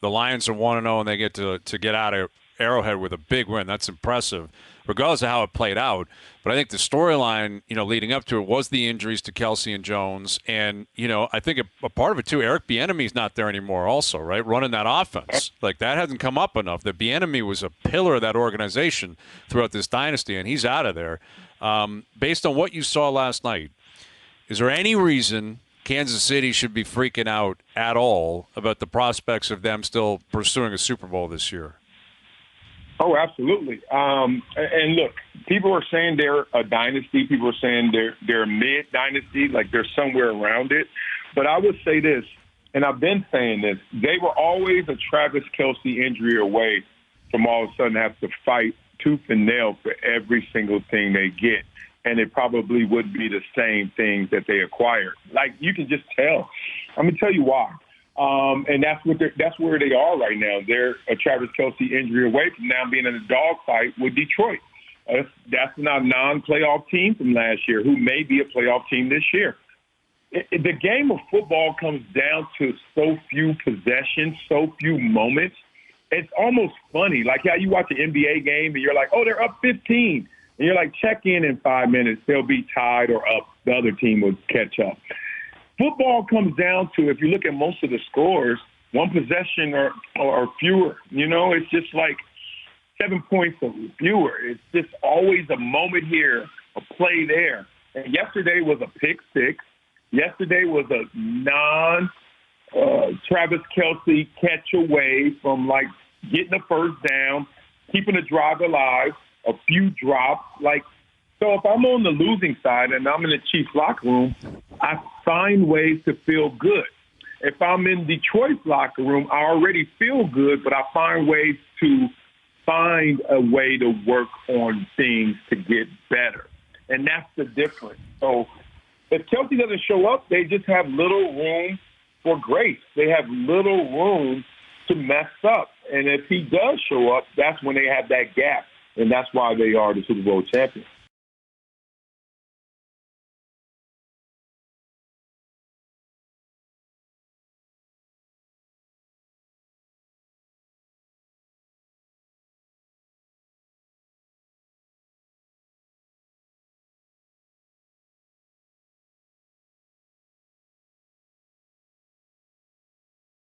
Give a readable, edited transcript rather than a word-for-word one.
the Lions are 1-0 and they get to get out of Arrowhead with a big win. That's impressive, regardless of how it played out. But I think the storyline, leading up to it was the injuries to Kelsey and Jones. And, I think a part of it, too, Eric Bieniemy's not there anymore also, right, running that offense. Like, that hasn't come up enough. The Bieniemy was a pillar of that organization throughout this dynasty, and he's out of there. Based on what you saw last night, is there any reason Kansas City should be freaking out at all about the prospects of them still pursuing a Super Bowl this year? Oh, absolutely. And look, people are saying they're a dynasty. People are saying they're a mid-dynasty, like they're somewhere around it. But I would say this, and I've been saying this, they were always a Travis Kelce injury away from all of a sudden have to fight tooth and nail for every single thing they get. And it probably would be the same things that they acquired. Like, you can just tell. I'm going to tell you why. And that's where they are right now. They're a Travis Kelce injury away from now being in a dogfight with Detroit. That's not a non-playoff team from last year who may be a playoff team this year. The game of football comes down to so few possessions, so few moments. It's almost funny. Like how you watch an NBA game and you're like, oh, they're up 15. And you're like, check in 5 minutes. They'll be tied or up. The other team will catch up. Football comes down to, if you look at most of the scores, one possession or fewer. It's just like 7 points or fewer. It's just always a moment here, a play there. And yesterday was a pick six. Yesterday was a Travis Kelce catch away from, like, getting a first down, keeping a drive alive, a few drops. So if I'm on the losing side and I'm in the Chiefs locker room, I find ways to feel good. If I'm in Detroit's locker room, I already feel good, but I find ways to find a way to work on things to get better. And that's the difference. So if Kelce doesn't show up, they just have little room for grace. They have little room to mess up. And if he does show up, that's when they have that gap. And that's why they are the Super Bowl champions.